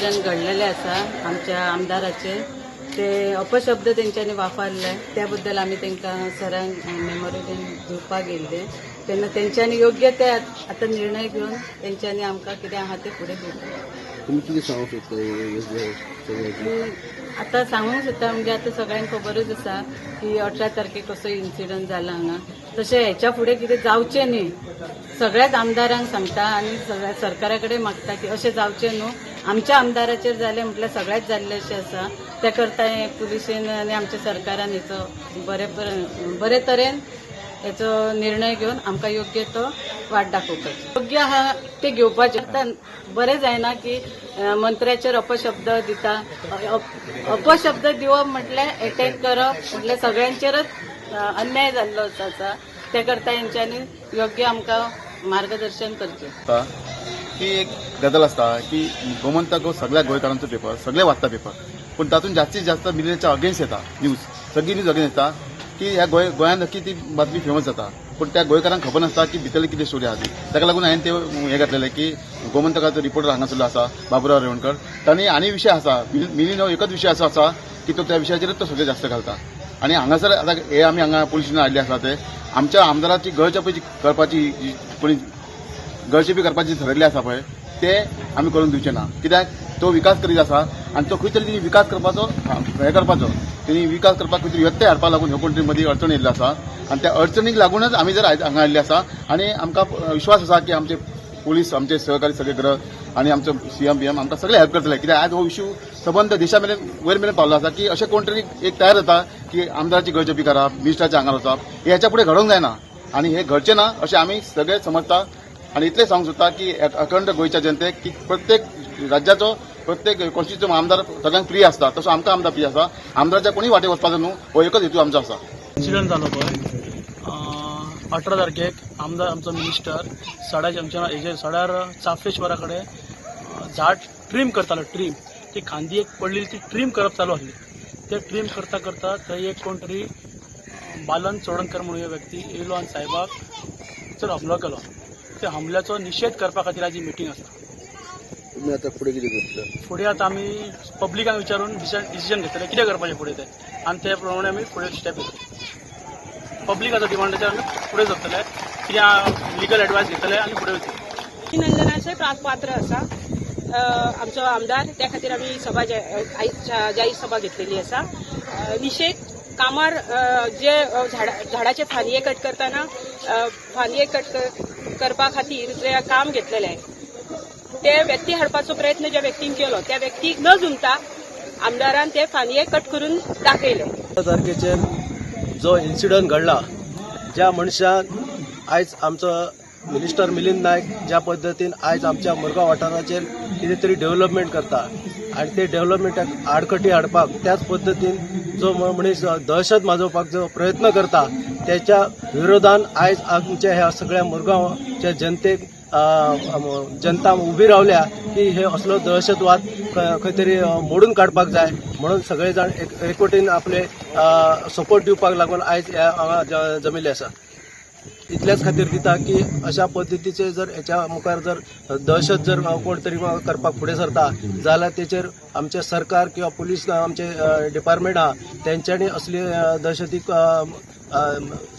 incident घडलेले आसा आमच्या आमदाराचे ते अपशब्द तेंच्यांनी वापरले त्याबद्दल आम्ही तांकां सरांक मेमोरेशन दिवपाक गेल्ले तेन्ना तेंच्यांनी योग्य ते आतां निर्णय घेवन तेंच्यांनी आमकां कितें आहा ते फुडें दिवपाक तुम्ही किती सांगू शकता आता सांगूंक सोदता म्हणजे आता सगळ्यांक खबरच आसा की 18 तारखेक कसो इन्सिडंट जाला हांगा तशें हेच्या फुडें कितें जावचें न्ही सगळ्याच आमदारांक सांगता आनी सगळ्या सरकारा कडेन मागता की अशें जावचें न्हू आमच्या आमदाराचेर जालें म्हटल्यार सगळ्याच जाल्लें अशें आसा त्या करता हे पुलिसेन आनी आमच्या सरकारान हेचो बरे तरेन हेचो निर्णय घेवन आमकां योग्य तो वाट दाखोवपाचो योग्य आहा ते घेवपाचें आतां बरें जायना की मंत्र्याचेर अपशब्द दिता अपशब्द दिवप म्हटल्यार अटॅक करप म्हटल्यार सगळ्यांचेरच अन्याय जाल्लो आसा त्या करता हेंच्यांनी योग्य आमकां मार्गदर्शन करचें की एक गजाल आसता की गोमंतक हो सगळ्या गोंयकारांचो पेपर सगळे वाचता पेपर पूण तातूंत जास्तीत जास्त मिडियाच्या अगेन्स्ट येता न्यूज सगळी न्यूज अगेन्स्ट येता की ह्या गोंयांत नक्की ती बातमी फेमस जाता पूण त्या गोंयकारांक खबर नासता की भितरली कितें स्टोरी आहा ती ताका लागून हांवें ते हें घातलेलें की गोमंतकाचो रिपोर्टर हांगासरलो आसा बाबुराव रेवणकर तांणी आनी विशय आसा मिलीन हो एकच विशय असो आसा की तो त्या विशयाचेरच तो सगळें जास्त घालता आनी हांगासर आतां हे आमी हांगा पुलीस स्टेशन हाडले आसा ते आमच्या आमदाराची गळचेपी करपाची कोणी गळचेपी करपाची ठरयल्लें आसा पळय ते आमी करून दिवचे ना कित्याक तो विकास करीत आसा आनी तो खंय तरी तिणी विकास करपाचो हें करपाचो तिणी विकास करपाक खंय तरी व्यत्यय हाडपा लागून ह्यो कंट्री मदीं अडचण येयल्लो आसा आनी त्या अडचणीक लागूनच आमी जर हांगा हाडले आसा आनी आमकां विश्वास आसा की आमचे पुलीस आमचे सहकारी सगळे ग्रह आनी आमचो सीएम बीएम आमकां सगळे हेल्प करतले कित्याक आज हो इश्यू सबंद देशा मेरेन वयर मेरेन पावलो आसा की अशे कोण तरी एक तयार जाता की आमदाराची गळचेपी करप मिनिस्टराच्या आंगार वचप हेच्या फुडें घडोवंक जायना आनी हे घडचें ना अशें आमी सगळे समजता आनी इतलें सांगूंक सोदता की अखंड गोंयच्या जनतेक की प्रत्येक राज्याचो प्रत्येक कॉन्स्टिट्युन्सीचो आमदार सगळ्यांक प्रिय आसता तसो आमकां आमदार प्रिय आसा आमदाराच्या कोणी वाटे वचपाचो न्हू हो एकच हेतू आमचो आसा इन्सिडंट जालो पळय 18 तारखेक आमदार आमचो मिनिस्टर सडा जंक्शनार हेजेर सड्यार चाफेश्वरा कडेन झाड ट्रीम करतालो ट्रीम ती खांदी एक पडलेली ती ट्रीम करप चालू आसली ते ट्रीम करता करता थंय एक कोण तरी बालन चोडणकर म्हणून एक व्यक्ती येयलो आनी साहेबाक चड हमलो केलो त्या हमल्याचो निशेध करपा खातीर आज ही मिटींग आसा तुम्ही आता पुढे किती करतले फुडें आतां आमी पब्लिकांक विचारून डिसिजन घेतले कितें करपाचें फुडें तें आनी त्या प्रमाणे आमी फुडें स्टेप घेतले पब्लिकाचो डिमांडाचेर आमी फुडें सरतले कितें लिगल एडवायस घेतले आनी फुडें वयतले अभिनंदनाचे पात्र आसा आमचो आमदार त्या खातीर आमी सभा जाहीर सभा घेतलेली आसा निशेध कामार जे झाडाचे फानये कट करतना फानये कट करपा खातीर जे काम घेतलेलें ते व्यक्ती हाडपाचो प्रयत्न ज्या व्यक्तीन केलो त्या व्यक्तीक न जुमता आमदारान ते फानये कट करून दाखयले 18 तारखेचेर जो इन्सिडंट घडला ज्या मनशान आयज आमचो मिनिस्टर मिलिंद नायक ज्या पद्दतीन आयज आमच्या मुरगांव वाठाराचेर कितें तरी डेव्हलपमेंट करता आनी ते डेव्हलपमेंटाक आडखटी हाडपाक त्याच पद्दतीन जो मनीस दहशत माजोवपाक जो प्रयत्न करता त्याच्या विरोधान आयज आमच्या ह्या सगळ्या मुरगांवच्या जनतेक जनता उभी रावल्या की हे असलो दहशतवाद खंय तरी मोडून काडपाक जाय म्हणून सगळे जाण एकवटीन आपले सपोर्ट दिवपाक लागून आयज हांगा जमिल्ले आसा इतल्याच खातीर दिता की अशा पद्दतीचे जर हेच्या मुखार जर दहशत जर कोण तरी करपाक फुडें सरता जाल्यार तेचेर आमचे सरकार किंवा पुलीस आमचे डिपार्टमेंट आहा तेंच्यांनी असली दहशतीक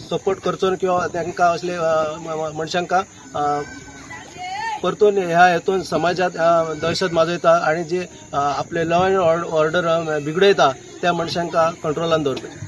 सपोर्ट करचो किंवा तांकां असले मनशांका परतून ह्या हेतून समाजात दहशत माजयता आणि जे आपले लॉ अँड ऑर्डर बिगडयता त्या मनशांका कंट्रोलान दवरता